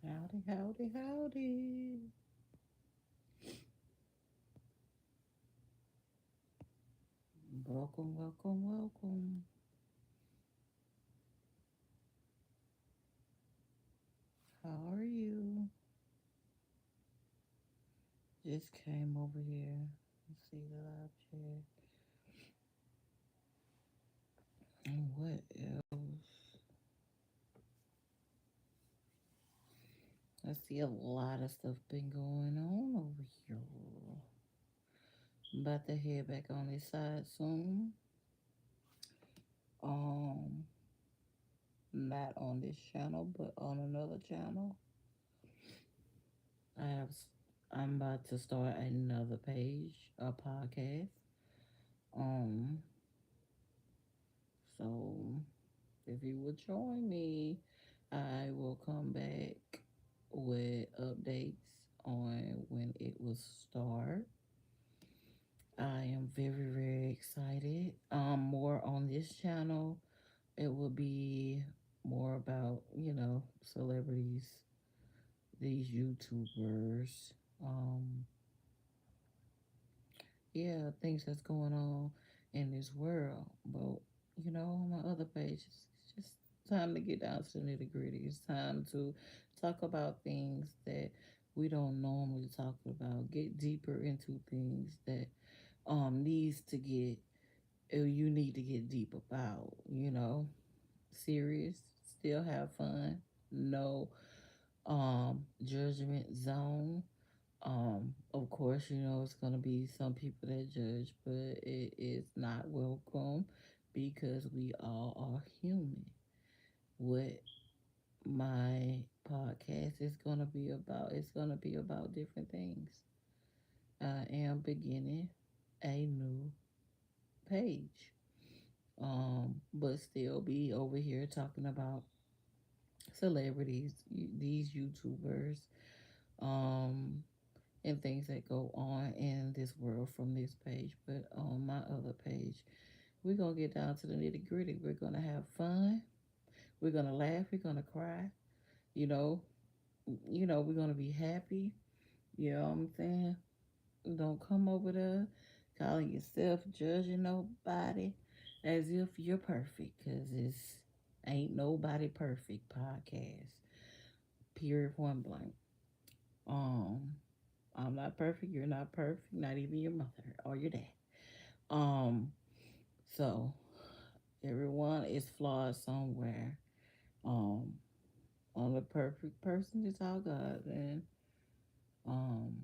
Howdy, howdy, howdy. Welcome, welcome, welcome. How are you? Just came over here. Let's see the live chat. And what else? I see a lot of stuff been going on over here. I'm about to head back on this side soon. Um, Not on this channel, but on another channel. I have. I'm about to start another page, a podcast. Um, so if you would join me, I will come back with updates on when it will start. I am very, very excited. More on this channel. It will be more about, celebrities, these YouTubers. Um, yeah, things that's going on in this world. But on my other page, it's just time to get down to the nitty gritty. It's time to talk about things that we don't normally talk about. Get deeper into things that needs to get you need to get deep about. Serious, still have fun. No judgment zone. Of course, it's gonna be some people that judge, but it is not welcome because we all are human. What my podcast is gonna be about, it's gonna be about different things. I am beginning a new page. But still be over here talking about celebrities, these YouTubers, um, and things that go on in this world from this page. But on my other page, we're gonna get down to the nitty gritty. We're gonna have fun. We're gonna laugh. We're gonna cry. You know, we're gonna be happy. You know what I'm saying? Don't come over there calling yourself judging nobody as if you're perfect, cause it's ain't nobody perfect podcast. Period. Point blank. Um, I'm not perfect. You're not perfect. Not even your mother or your dad. Um, so everyone is flawed somewhere. Um, Only perfect person is our God. And um,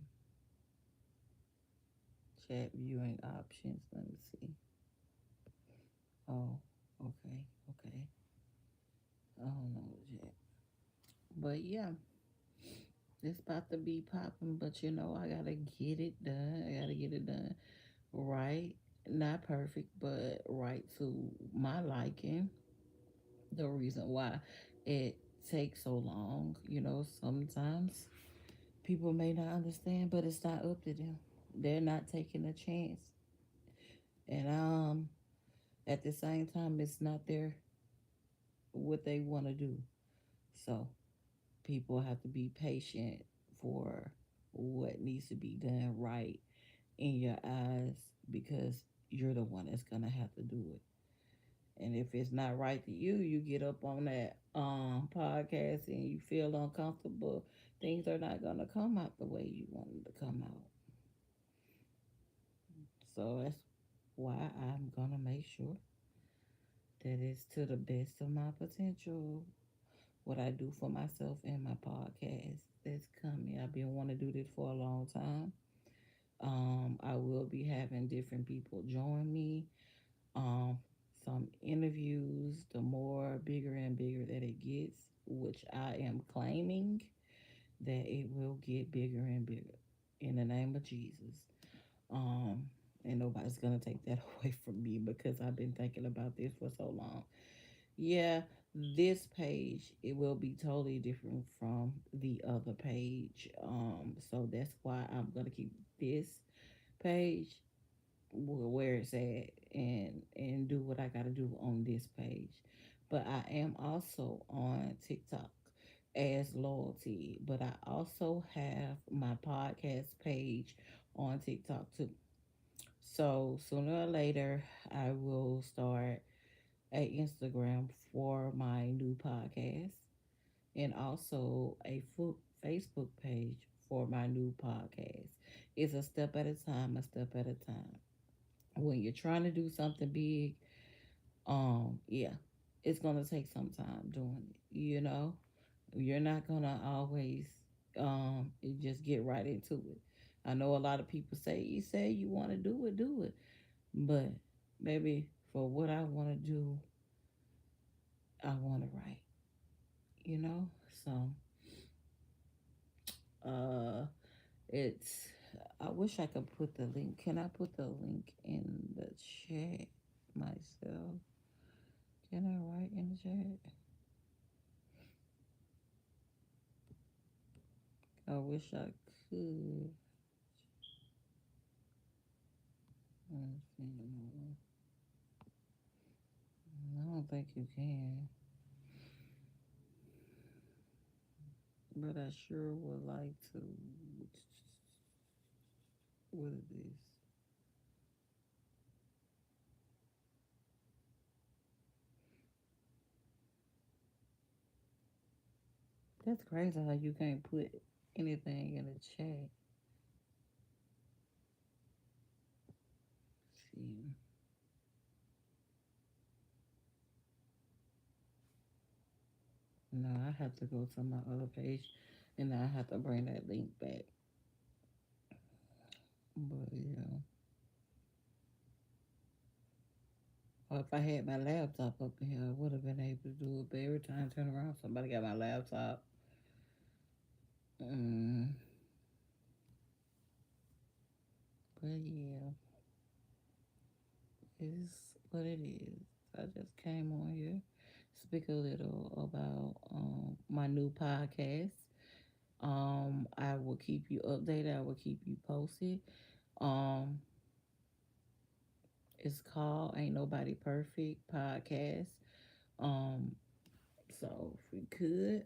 chat viewing options. Let me see. Oh, okay, okay. I don't know yet, but yeah, it's about to be popping. But I gotta get it done. I gotta get it done right. Not perfect, but right to my liking. The reason why it takes so long, sometimes people may not understand, but it's not up to them. They're not taking a chance. And at the same time it's not their what they want to do. So people have to be patient for what needs to be done right in your eyes because you're the one that's gonna have to do it. And if it's not right to you, you get up on that podcast and you feel uncomfortable. Things are not gonna come out the way you want them to come out. So that's why I'm gonna make sure that it's to the best of my potential. What I do for myself and my podcast that's coming. I've been wanting to do this for a long time. I will be having different people join me. Um, some interviews, the more bigger and bigger that it gets, which I am claiming that it will get bigger and bigger in the name of Jesus. Um, and nobody's gonna take that away from me because I've been thinking about this for so long. Yeah, this page it will be totally different from the other page. So that's why I'm gonna keep this page where it's at and do what I gotta do on this page. But I am also on TikTok as loyalty. But I also have my podcast page on TikTok too. So sooner or later I will start a Instagram for my new podcast and also a Facebook page for my new podcast. It's a step at a time, a step at a time. When you're trying to do something big, yeah, it's gonna take some time doing it. You're not gonna always just get right into it. I know a lot of people say you want to do it, but maybe for what I want to do, I want it right. You know, so uh, it's. I wish I could put the link. Can I put the link in the chat myself? Can I write in the chat? I wish I could. Let's see. I don't think you can, but I sure would like to. What is this? That's crazy how you can't put anything in the chat. See, no, I have to go to my other page, and I have to bring that link back. But yeah, or if I had my laptop up in here, I would have been able to do it. But every time I turn around, somebody got my laptop. Mm, but yeah, it's what it is. I just came on here, speak a little about my new podcast. I will keep you updated. I will keep you posted. Um, it's called "Ain't Nobody Perfect" podcast. Um, so if we could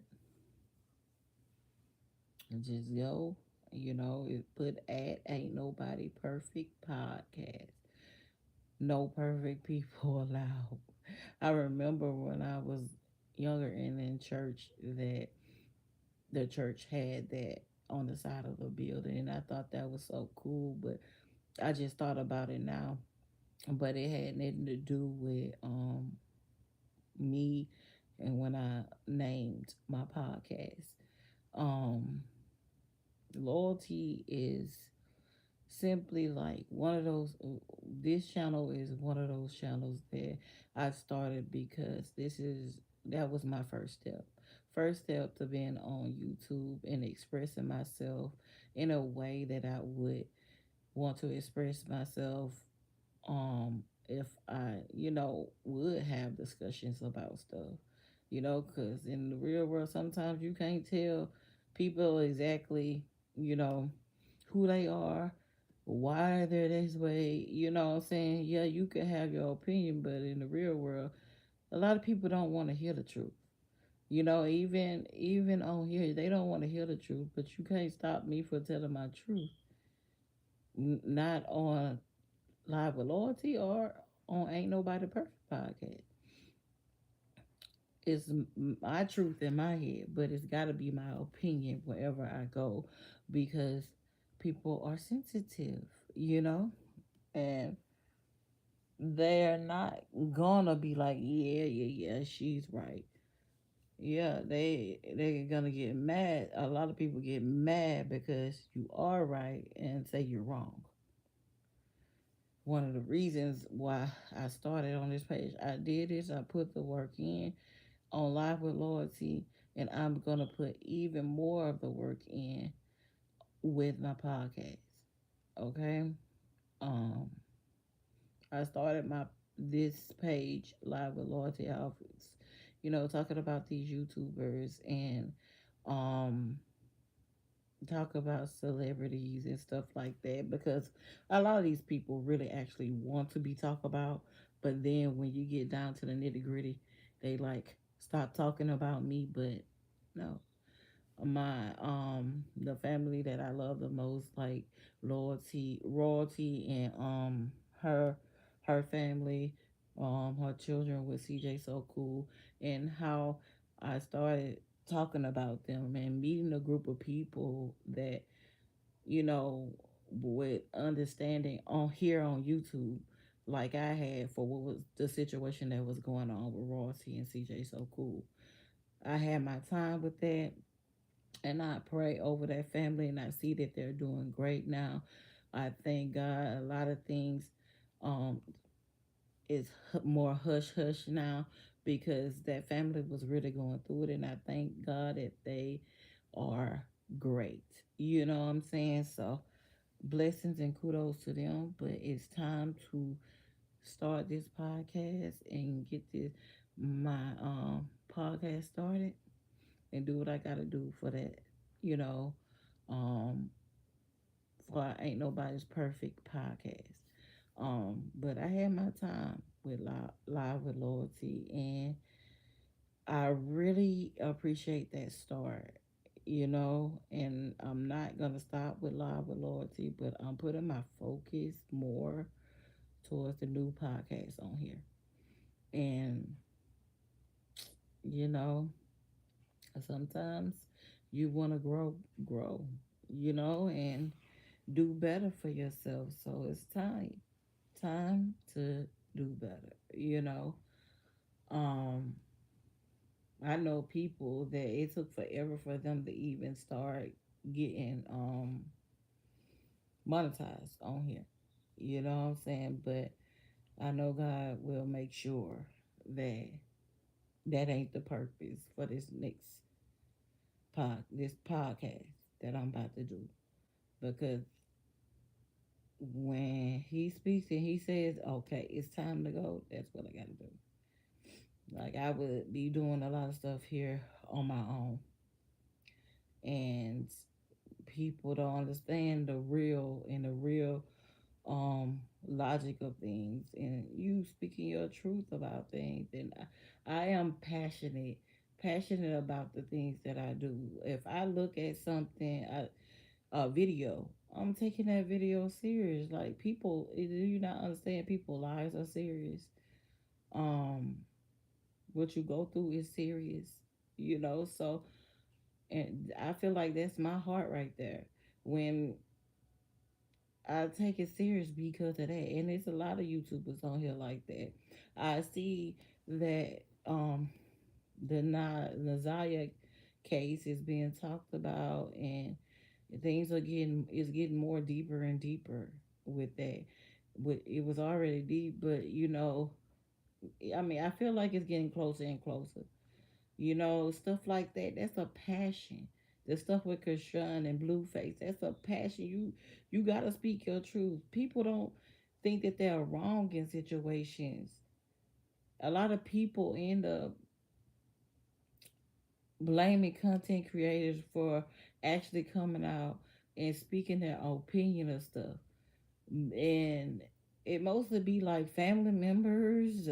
just go, it put at "Ain't Nobody Perfect" podcast. No perfect people allowed. I remember when I was younger and in church that the church had that on the side of the building, and I thought that was so cool. But I just thought about it now, but it had nothing to do with me and when I named my podcast. Um, Loyalty is simply like one of those. This channel is one of those channels that I started because that was my first step. First step to being on YouTube and expressing myself in a way that I would want to express myself If I, would have discussions about stuff, because in the real world, sometimes you can't tell people exactly, you know, who they are, why they're this way. You know what I'm saying? Yeah, you can have your opinion, but in the real world, a lot of people don't want to hear the truth. Even on here, they don't want to hear the truth, but you can't stop me from telling my truth. Not on Live with Loyalty or on Ain't Nobody Perfect podcast. It's my truth in my head, but it's got to be my opinion wherever I go because people are sensitive, you know, and they're not gonna be like, yeah, yeah, yeah, she's right. Yeah, they're gonna get mad. A lot of people get mad because you are right and say you're wrong. One of the reasons why I started on this page, I did is I put the work in on Live with Loyalty, and I'm gonna put even more of the work in with my podcast. Okay, um, I started my this page Live with Loyalty Outfits, talking about these YouTubers and um talk about celebrities and stuff like that because a lot of these people really actually want to be talked about, but then when you get down to the nitty gritty, they like stop talking about me. But no, my the family that I love the most, like loyalty, royalty, and her her family, her children with CJ So Cool, and how I started talking about them and meeting a group of people that you know with understanding on here on YouTube like I had for what was the situation that was going on with Royalty and CJ So Cool. I had my time with that, and I pray over that family, and I see that they're doing great now. I thank God a lot of things um, is more hush hush now because that family was really going through it, and I thank God that they are great. You know what I'm saying? So blessings and kudos to them. But it's time to start this podcast and get this my podcast started and do what I gotta do for that. You know, um, for Ain't Nobody's Perfect podcast. But I had my time with Live with Loyalty, and I really appreciate that start. And I'm not gonna stop with Live with Loyalty, but I'm putting my focus more towards the new podcast on here. And you know, sometimes you want to grow, and do better for yourself. So it's time to do better. Um, I know people that it took forever for them to even start getting monetized on here. You know what I'm saying? But I know God will make sure that that ain't the purpose for this podcast that I'm about to do. Because when he speaks and he says, okay, it's time to go, that's what I got to do. Like, I would be doing a lot of stuff here on my own, and people don't understand the real logic of things, and you speaking your truth about things. And I am passionate about the things that I do. If I look at something, a video, I'm taking that video serious. Like, people, do you not understand? People lives are serious. Um, what you go through is serious. So, and I feel like that's my heart right there. When I take it serious because of that, and there's a lot of YouTubers on here like that. I see that the Nazaya case is being talked about, and things are getting more deeper and deeper with that. But it was already deep, but I mean, I feel like it's getting closer and closer. Stuff like that. That's a passion. The stuff with Krishan and Blueface, that's a passion. You gotta speak your truth. People don't. think that they're wrong in situations. A lot of people end up blaming content creators for actually coming out and speaking their opinion of stuff. And it mostly be like family members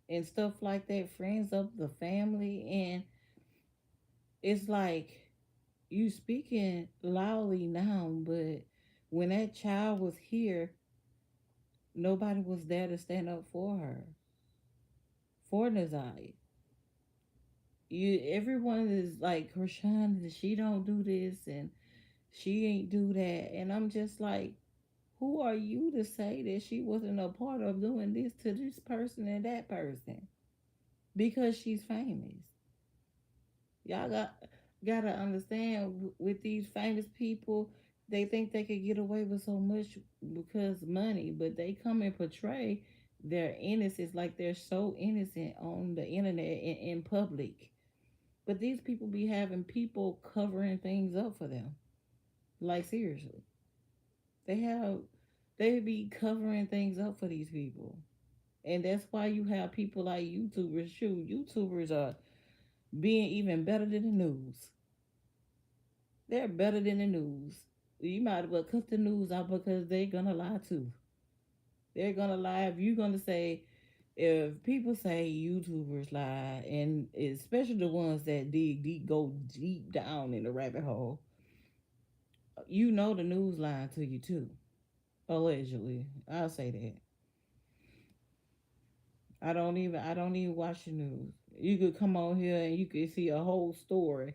and stuff like that, friends of the family. And it's like you speaking loudly now, but when that child was here, nobody was there to stand up for her, for Nazaya. You, everyone is like, Krishan, she don't do this and she ain't do that, and I'm just like, who are you to say that she wasn't a part of doing this to this person and that person because she's famous? Y'all gotta understand with these famous people, they think they could get away with so much because money, but they come and portray their innocence like they're so innocent on the internet and in public. But these people be having people covering things up for them. Like seriously, they have they be covering things up for these people, and that's why you have people like YouTubers. Shoot, YouTubers are being even better than the news. They're better than the news. You might as well cut the news out because they're gonna lie too. They're gonna lie if you're gonna say, if people say YouTubers lie, and especially the ones that dig deep, go deep down in the rabbit hole, you know the news lying to you too. Allegedly, I'll say that. I don't even watch the news. You could come on here and you could see a whole story,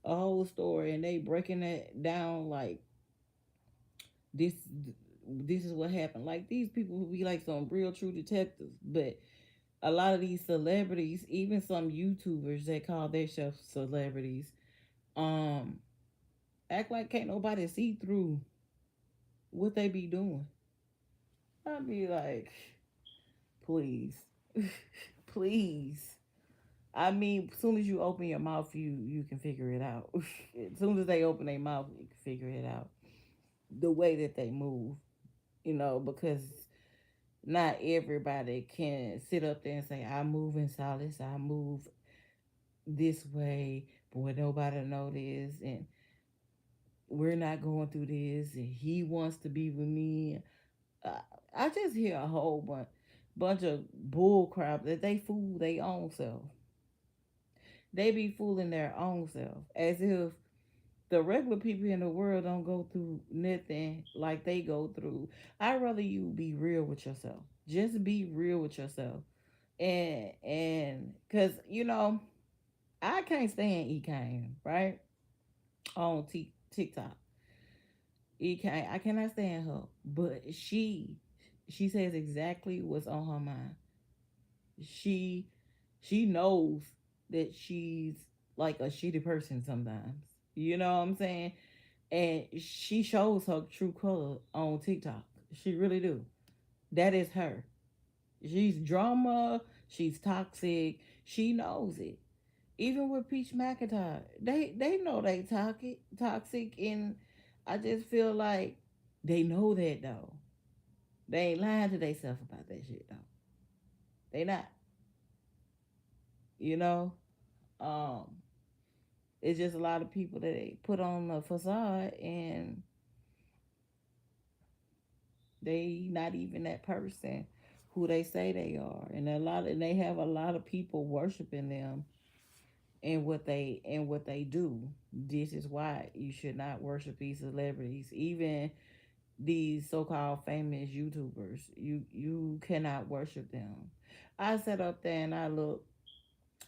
and they breaking that down like this. This is what happened. Like these people who be like some real true detectives, but a lot of these celebrities, even some YouTubers that call themselves celebrities, um, act like can't nobody see through what they be doing. I'd be like, please, please. I mean, as soon as you open your mouth, you can figure it out. As soon as they open their mouth, you can figure it out. The way that they move, because not everybody can sit up there and say, "I move in silence. I move this way," but nobody know this, and we're not going through this, and he wants to be with me. Uh, I just hear a whole bunch of bull crap that they fool their own self. They be fooling their own self as if the regular people in the world don't go through nothing like they go through. I'd rather you be real with yourself. Just be real with yourself. And because, I can't stand Ekane, right? On TikTok. Ekane, I cannot stand her. But she says exactly what's on her mind. She she knows that she's like a shitty person sometimes. You know what I'm saying? And she shows her true color on TikTok. She really do. That is her. She's drama. She's toxic. She knows it. Even with Peach McIntyre, they know they toxic, and I just feel like they know that though. They ain't lying to themselves about that shit though. They not. You know. Um, it's just a lot of people that they put on a facade, and they not even that person who they say they are, and they have a lot of people worshiping them and what they do. This is why you should not worship these celebrities, even these so-called famous YouTubers. You cannot worship them. I sat up there and I looked.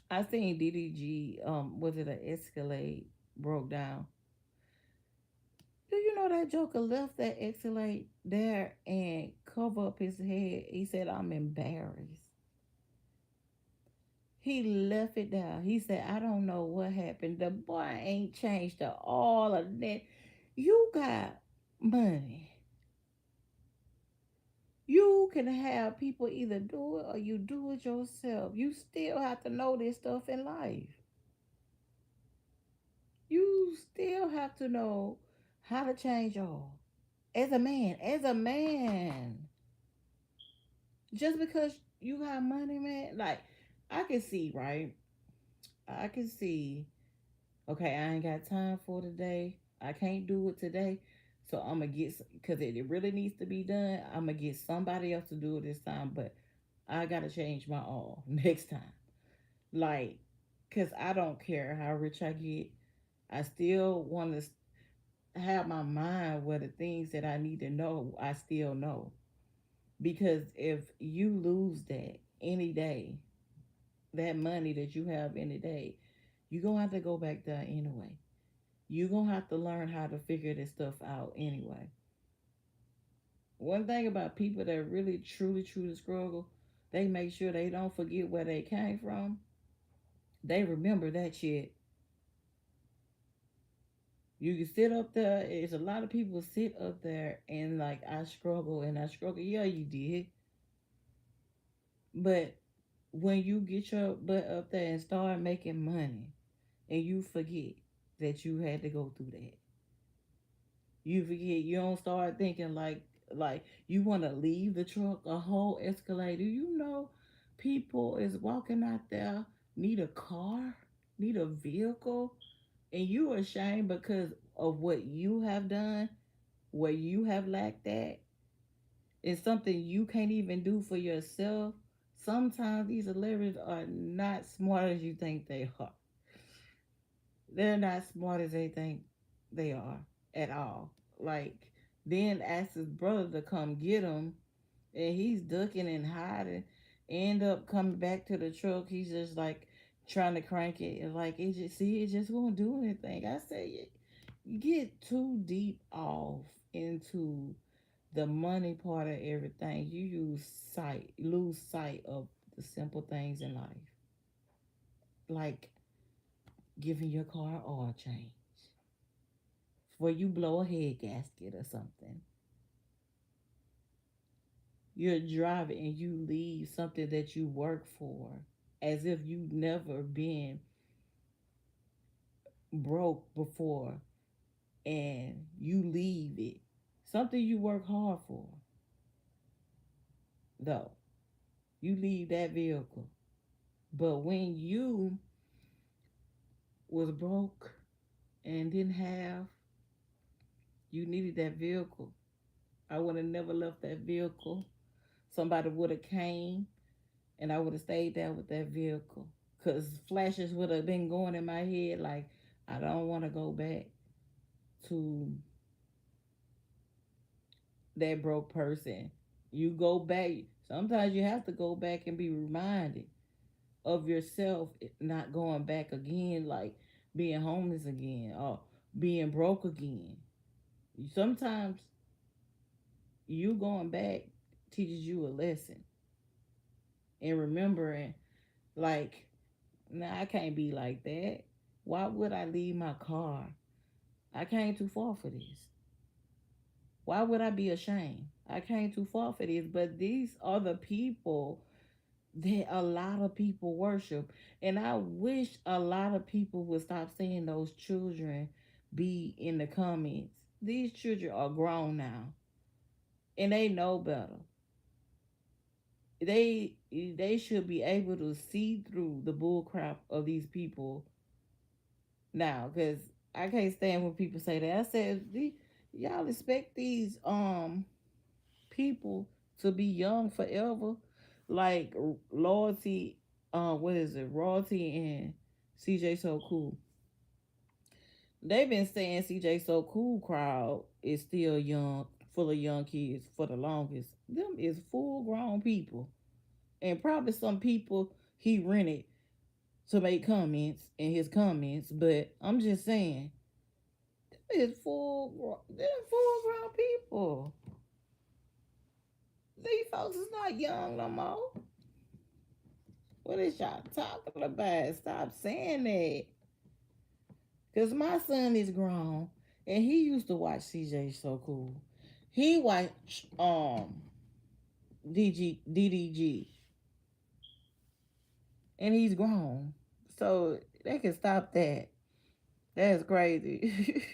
I seen DDG. Was it an Escalade broke down? Do you know that Joker left that Escalade there and cover up his head? He said, "I'm embarrassed." He left it there. He said, "I don't know what happened. The boy ain't changed to all of that. You got money. You can have people either do it or you do it yourself. You still have to know this stuff in life. You still have to know how to change your oil. as a man, just because you got money, man, like I can see, right? I can see, okay, I ain't got time for today. I can't do it today. So I'm gonna get, because it really needs to be done. I'm gonna get somebody else to do it this time, but I gotta change my all next time. Like, cause I don't care how rich I get. I still want to have my mind where the things that I need to know, I still know. Because if you lose that any day, that money that you have any day, you're gonna have to go back there anyway. You're gonna have to learn how to figure this stuff out anyway. One thing about people that really truly struggle, they make sure they don't forget where they came from. They remember that shit. You can sit up there. It's a lot of people sit up there and like, I struggle and I struggle. Yeah, you did. But when you get your butt up there and start making money, and you forget that you had to go through that, you forget. You don't start thinking like you want to leave the truck a whole escalator. You know, people is walking out there, need a car, need a vehicle, and you are ashamed because of what you have done, where you have lacked at. It's something you can't even do for yourself. Sometimes these celebrities are not smart as you think they are. They're not smart as they think they are at all. Like, then ask his brother to come get him, and he's ducking and hiding. End up coming back to the truck. He's just like trying to crank it, and like it just won't do anything. I say, you get too deep off into the money part of everything. Lose sight of the simple things in life, like giving your car oil change before you blow a head gasket or something. You're driving and you leave something that you work for, as if you've never been broke before, and you leave it. Something you work hard for, though. You leave that vehicle. But when you was broke and didn't have, you needed that vehicle. I would have never left that vehicle. Somebody would have came and I would have stayed there with that vehicle. Because flashes would have been going in my head like, I don't want to go back to that broke person. You go back. Sometimes you have to go back and be reminded of yourself not going back again, like being homeless again or being broke again. Sometimes you going back teaches you a lesson and remembering, like, nah, I can't be like that. Why would I leave my car? I came too far for this. Why would I be ashamed? I came too far for this. But these are the people that a lot of people worship. And I wish a lot of people would stop seeing those children be in the comments. These children are grown now and they know better. They should be able to see through the bullcrap of these people now, because I can't stand when people say that. I said, y'all expect these people to be young forever, like loyalty. What is it? Royalty and CJ So Cool. They've been saying CJ So Cool crowd is still young, full of young kids for the longest. Them is full grown people, and probably some people he rented to make comments in his comments. But I'm just saying, they're full grown people. These folks is not young no more. What is y'all talking about? Stop saying that. Cause my son is grown and he used to watch CJ So Cool. He watched DDG and he's grown. So they can stop that. That's crazy.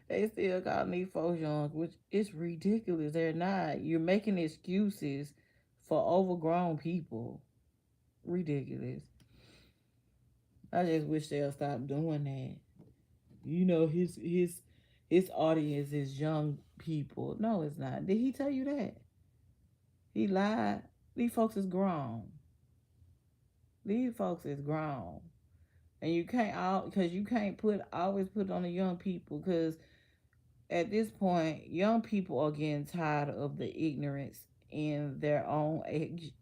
They still calling these folks young, which is ridiculous. They're not. You're making excuses for overgrown people. Ridiculous. I just wish they'll stop doing that. His audience is young people. No, it's not. Did he tell you that? He lied. These folks is grown. These folks is grown. And you can't all because you can't put always put it on the young people because at this point young people are getting tired of the ignorance in their own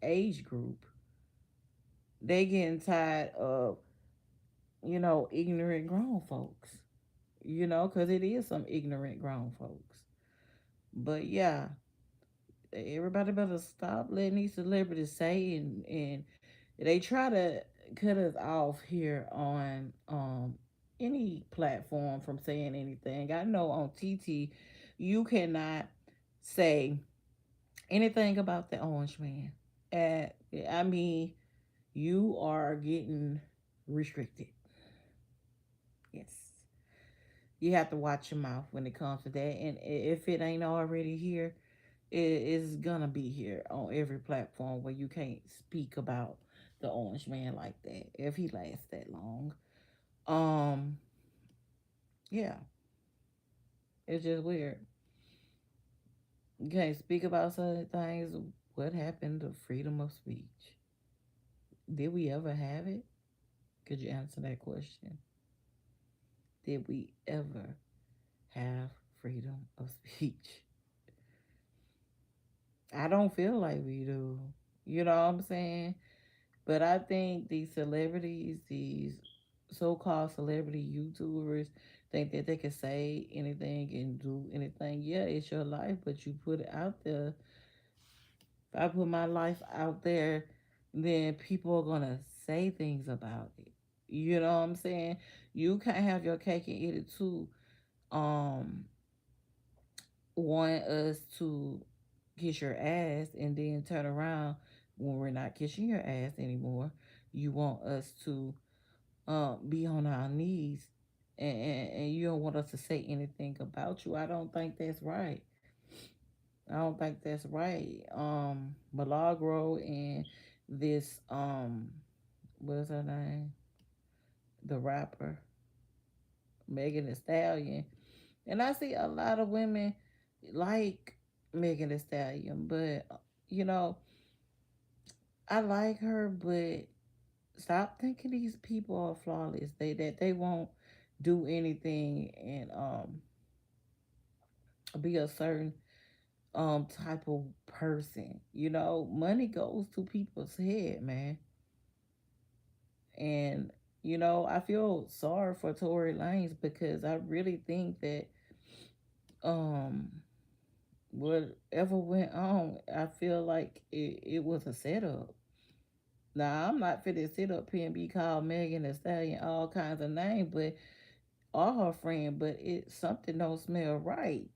age group. They getting tired of ignorant grown folks. Because it is some ignorant grown folks. But yeah, everybody better stop letting these celebrities say and they try to cut us off here on any platform from saying anything. I know on TT you cannot say anything about the Orange Man. And I mean, you are getting restricted. Yes. You have to watch your mouth when it comes to that. And if it ain't already here, it is gonna be here on every platform where you can't speak about the Orange Man like that if he lasts that long. Um, yeah, it's just weird. You can't speak about certain things. What happened to freedom of speech? Did we ever have it? Could you answer that question? Did we ever have freedom of speech? I don't feel like we do. You know what I'm saying? But I think these celebrities, these so-called celebrity YouTubers, think that they can say anything and do anything. Yeah, it's your life, but you put it out there. If I put my life out there, then people are gonna say things about it. You know what I'm saying? You can't have your cake and eat it too. Um, Want us to kiss your ass and then turn around when we're not kissing your ass anymore. You want us to be on our knees and you don't want us to say anything about you. I don't think that's right. I don't think that's right. Milagro and this what's her name? The rapper Megan Thee Stallion. And I see a lot of women like Megan Thee Stallion, but you know, I like her, but stop thinking these people are flawless. They won't do anything and be a certain type of person. Money goes to people's head, man. And I feel sorry for Tory Lanez because I really think that um whatever went on, I feel like it was a setup. Now I'm not fit to sit up here and be called Megan Thee Stallion all kinds of names, but or her friend, but it something don't smell right.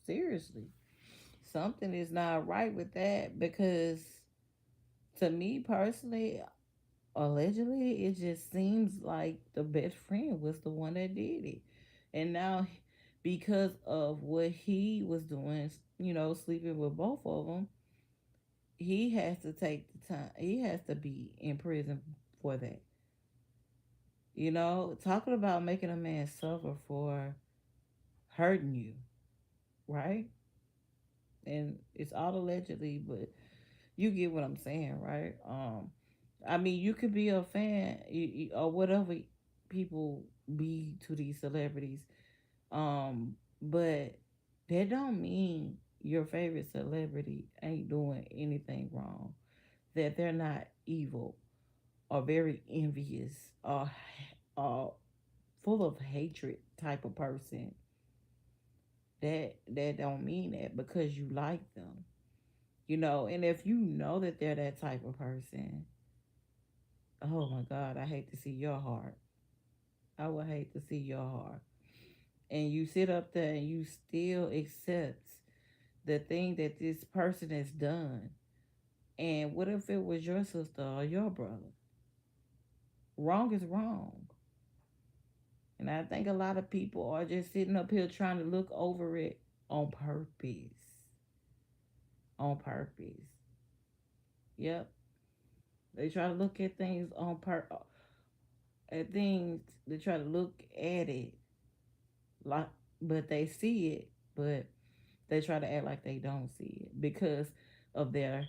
Seriously, something is not right with that because to me personally, allegedly, it just seems like the best friend was the one that did it, and now because of what he was doing, sleeping with both of them, he has to take the time. He has to be in prison for that. Talking about making a man suffer for hurting you, right? And it's all allegedly, but you get what I'm saying, right? I mean, you could be a fan or whatever people be to these celebrities, but that don't mean your favorite celebrity ain't doing anything wrong. That they're not evil or very envious or full of hatred type of person. That don't mean that because you like them. And if you know that they're that type of person, oh my God, I hate to see your heart. I would hate to see your heart. And you sit up there and you still accept the thing that this person has done. And what if it was your sister or your brother? Wrong is wrong. And I think a lot of people are just sitting up here trying to look over it on purpose. On purpose. Yep. They try to look at things at things. They try to look at it like, but they see it, but they try to act like they don't see it because of their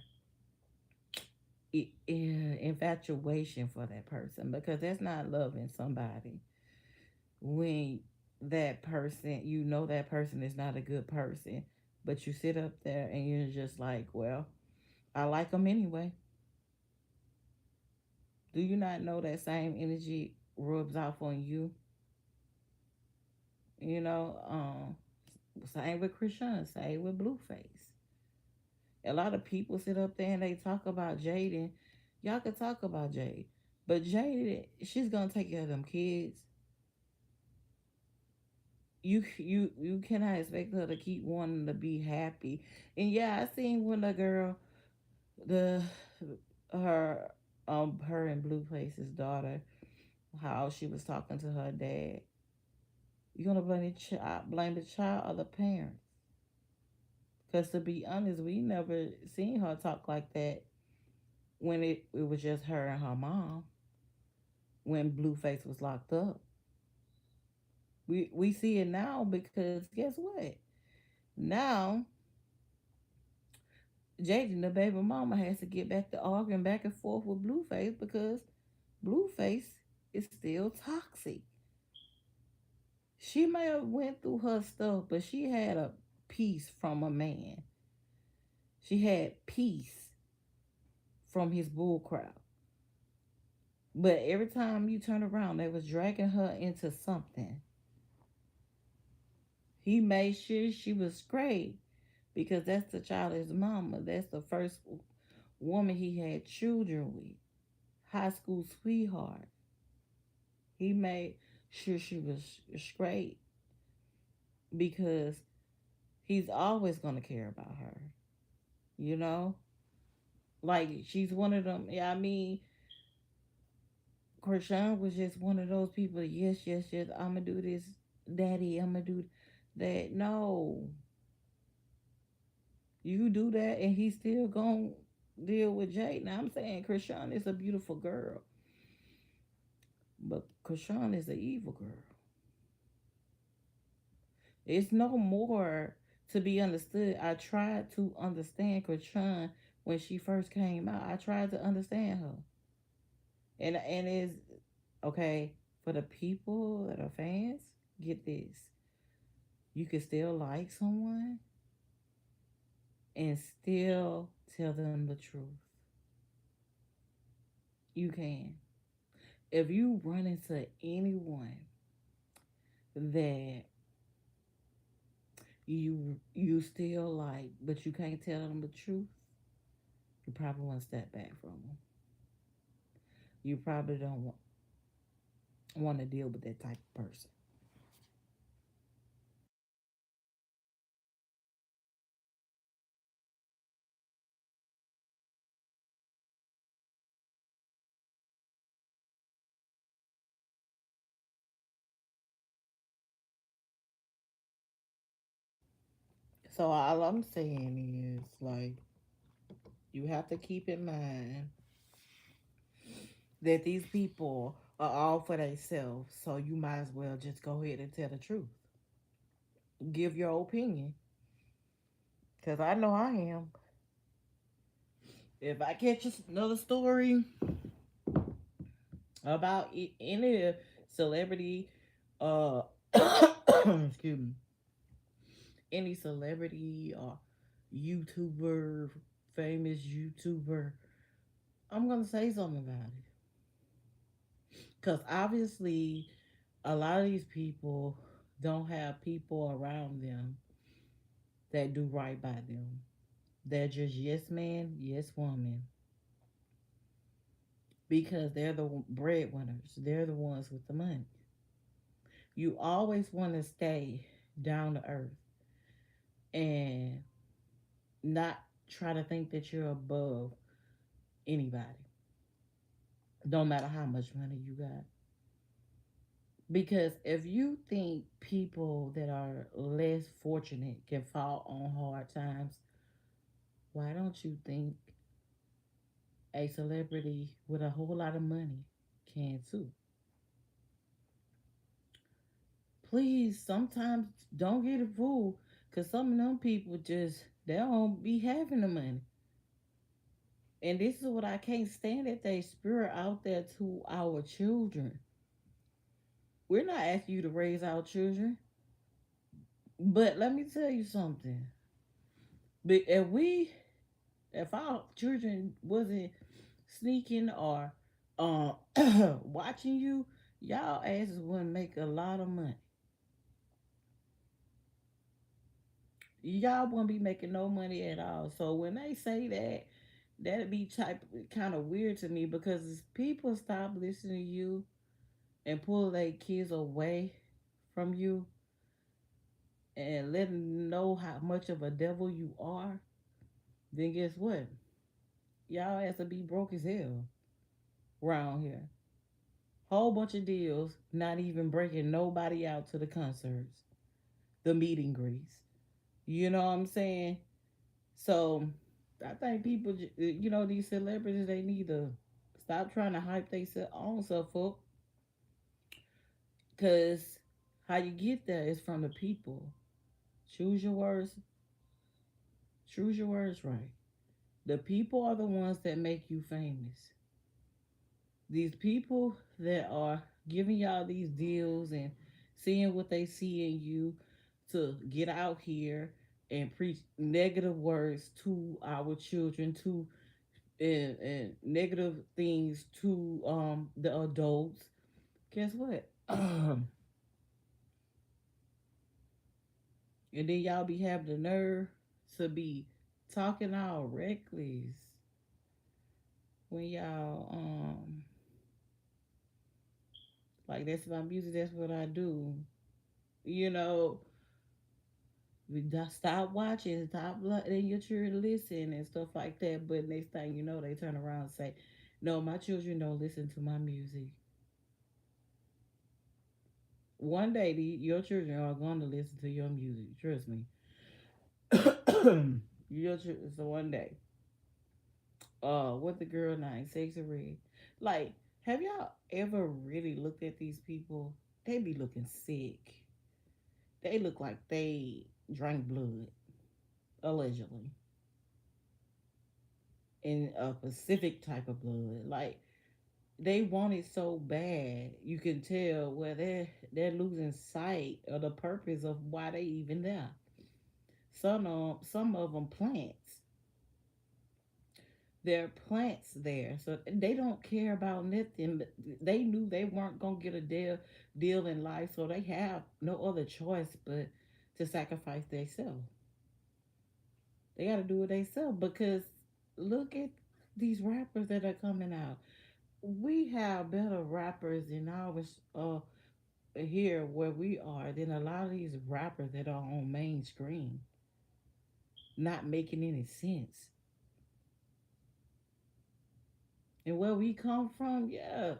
infatuation for that person. Because that's not loving somebody when that person, you know, that person is not a good person, but you sit up there and you're just like, well, I like them anyway. Do you not know that same energy rubs off on you? You know, same with Krishan, same with Blueface. A lot of people sit up there and they talk about Jaden. Y'all could talk about Jade, but Jade, she's gonna take care of them kids. You cannot expect her to keep wanting to be happy. And yeah, I seen when the girl, the her her and Blueface's daughter, how she was talking to her dad. You gonna blame the child or the parents? Because to be honest, we never seen her talk like that when it was just her and her mom when Blueface was locked up. We see it now because guess what? Now Jaden, the baby mama, has to get back to arguing back and forth with Blueface because Blueface is still toxic. She may have went through her stuff, but she had a peace from a man. She had peace from his bullcrap. But every time you turn around, they was dragging her into something. He made sure she was straight because that's the child's mama. That's the first woman he had children with. High school sweetheart. He made sure she was straight because he's always going to care about her. You know? Like, she's one of them. Yeah, I mean, Krishan was just one of those people. Yes, yes, yes. I'm going to do this, daddy. I'm going to do that. No. You do that and he's still going to deal with Jade. Now, I'm saying Krishan is a beautiful girl, but Krishan is an evil girl. It's no more to be understood. I tried to understand Krishan when she first came out. I tried to understand her. And it's okay for the people that are fans, get this. You can still like someone and still tell them the truth. You can. If you run into anyone that you still like, but you can't tell them the truth, you probably want to step back from them. You probably don't want to deal with that type of person. So all I'm saying is like you have to keep in mind that these people are all for themselves. So you might as well just go ahead and tell the truth. Give your opinion. Cause I know I am. If I catch another story about any celebrity, uh, excuse me, any celebrity or YouTuber, famous YouTuber, I'm gonna say something about it. Cause obviously, a lot of these people don't have people around them that do right by them. They're just yes man, yes woman. Because they're the breadwinners. They're the ones with the money. You always want to stay down to earth and not try to think that you're above anybody. Don't matter how much money you got. Because if you think people that are less fortunate can fall on hard times, why don't you think a celebrity with a whole lot of money can too? Please, sometimes don't get it fooled, because some of them people just, they don't be having the money. And this is what I can't stand, that they spirit out there to our children. We're not asking you to raise our children, but let me tell you something. But if our children wasn't sneaking or uh, watching you, y'all asses wouldn't make a lot of money. Y'all wouldn't be making no money at all. So when they say that, that'd be type kind of weird to me, because people stop listening to you and pull their kids away from you and let them know how much of a devil you are, then guess what? Y'all has to be broke as hell around here. Whole bunch of deals, not even breaking nobody out to the concerts, the meet and greets. You know what I'm saying? So I think people, these celebrities, they need to stop trying to hype their own self up, because how you get there is from the people. Choose your words. Choose your words right. The people are the ones that make you famous. These people that are giving y'all these deals and seeing what they see in you to get out here and preach negative words to our children, to and negative things to the adults. Guess what? And then y'all be having the nerve to be talking all reckless when y'all like, that's my music, that's what I do. You know, we just stop watching, stop letting your children listen and stuff like that. But next thing you know, they turn around and say, "No, my children don't listen to my music." One day, your children are going to listen to your music. Trust me. So one day, what the girl named Sexy Red? Like, have y'all ever really looked at these people? They be looking sick. They look like they drank blood, allegedly, in a specific type of blood. Like, they want it so bad, you can tell where they're losing sight of the purpose of why they even there. Some of them plants. There are plants there, so they don't care about nothing. They knew they weren't gonna get a deal in life, so they have no other choice but to sacrifice themselves. They got to do it themselves, because look at these rappers that are coming out. We have better rappers in our here where we are than a lot of these rappers that are on main screen, not making any sense. And where we come from, yeah,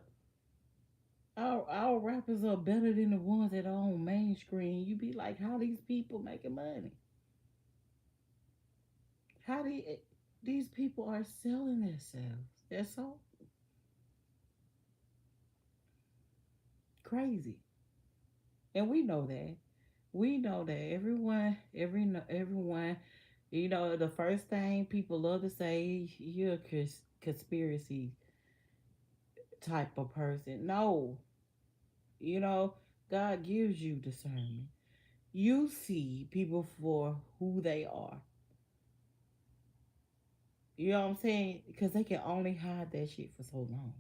our rappers are better than the ones that are on main screen. You be like, how these people making money? How these people are selling themselves? They're so crazy, and we know that. We know that everyone, the first thing people love to say, you're a conspiracy type of person. No, you know, God gives you discernment. You see people for who they are. You know what I'm saying? Because they can only hide that shit for so long.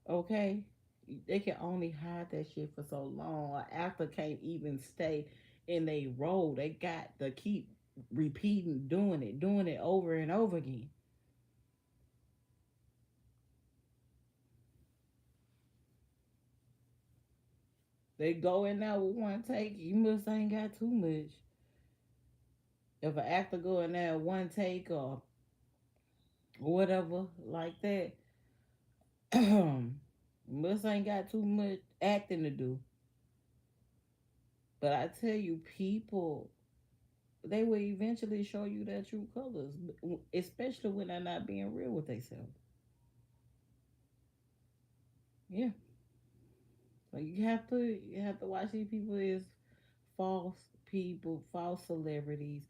Okay? They can only hide that shit for so long. An actor can't even stay in their role. They got to keep repeating, doing it over and over again. They go in there with one take, you must ain't got too much. If an actor go in there one take or whatever like that, Mus ain't got too much acting to do. But I tell you, people, they will eventually show you their true colors, especially when they're not being real with themselves. Yeah, like you have to watch these people as false people, false celebrities.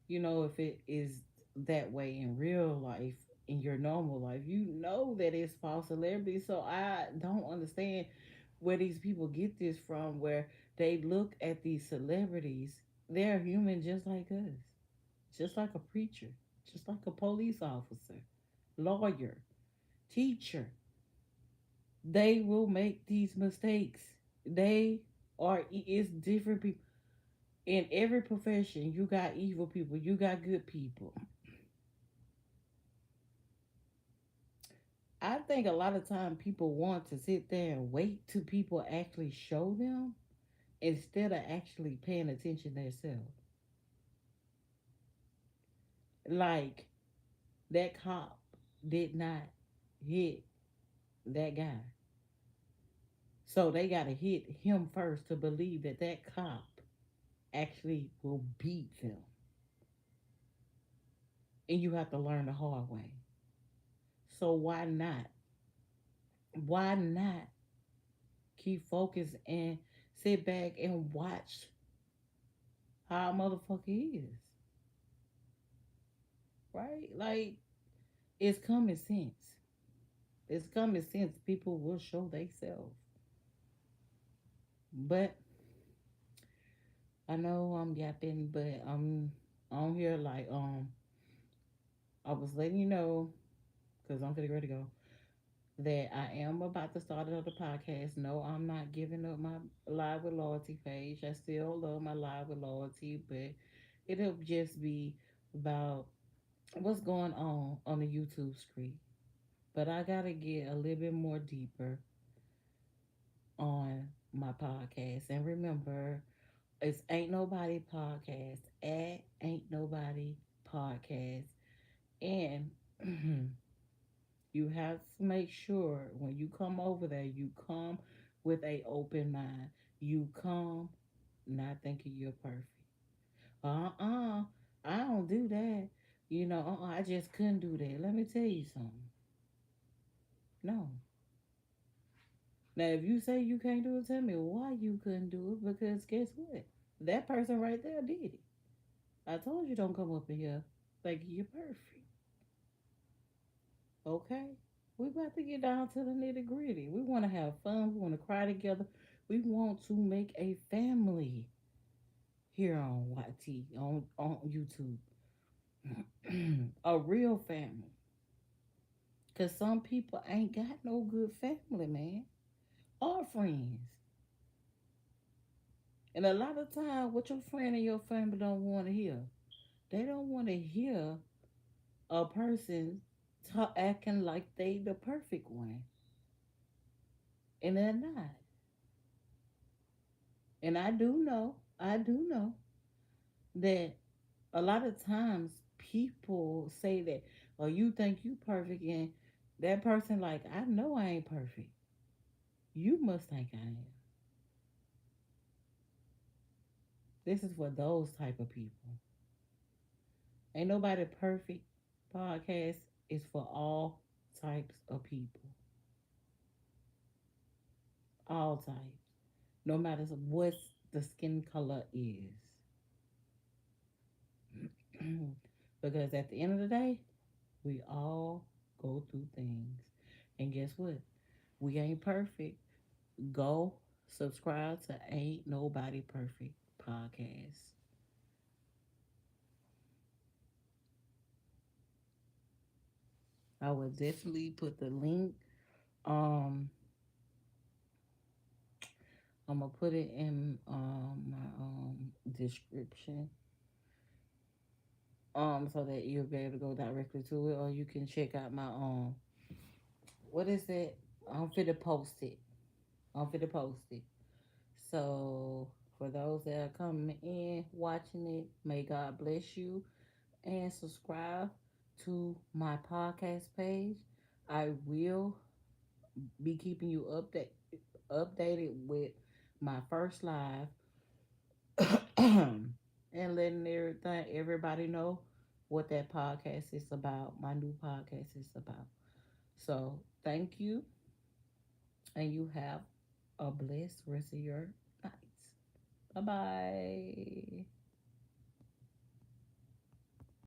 If it is that way in real life, in your normal life, that it's false celebrity. So I don't understand where these people get this from, where they look at these celebrities. They're human just like us, just like a preacher, just like a police officer, lawyer, teacher. They will make these mistakes. They it's different people. In every profession, you got evil people, you got good people. I think a lot of time people want to sit there and wait till people actually show them instead of actually paying attention themselves. Like that cop did not hit that guy. So they got to hit him first to believe that that cop actually will beat them. And you have to learn the hard way. So why not? Why not keep focused and sit back and watch how a motherfucker is? Right? Like, it's common sense. It's common sense. People will show themselves. But I know I'm yapping, but I'm on here like I was letting you know because I'm getting ready to go that I am about to start another podcast. No, I'm not giving up my Live with Loyalty page. I still love my Live with Loyalty, but it'll just be about what's going on the YouTube screen. But I gotta get a little bit more deeper on my podcast. And remember, it's Ain't Nobody Podcast at Ain't Nobody Podcast. And you have to make sure when you come over there, you come with a open mind. You come not thinking you're perfect. Uh-uh. I don't do that. I just couldn't do that. Let me tell you something. No. Now, if you say you can't do it, tell me why you couldn't do it. Because guess what? That person right there did it. I told you don't come up in here like you're perfect. Okay? We about to get down to the nitty gritty. We want to have fun. We want to cry together. We want to make a family here on YT, on YouTube. A real family. Because some people ain't got no good family, man. Or friends. And a lot of time, what your friend and your family don't want to hear. They don't want to hear a person acting like they the perfect one. And they're not. And I do know that a lot of times people say that, oh, you think you perfect, and that person like, I know I ain't perfect. You must think I am. This is for those type of people. Ain't nobody perfect. Podcast is for all types of people, all types, no matter what the skin color is. Because at the end of the day, we all go through things. And guess what? We ain't perfect. Go subscribe to Ain't Nobody Perfect podcast. I will definitely put the link. Um, I'm gonna put it in my description. So that you'll be able to go directly to it, or you can check out my what is it? I'm finna post it. I'm finna post it. So for those that are coming in, watching it, may God bless you and subscribe to my podcast page. I will be keeping you updated with my first live and letting everybody know what that podcast is about. My new podcast is about. So thank you, and you have a blessed rest of your nights. Bye bye.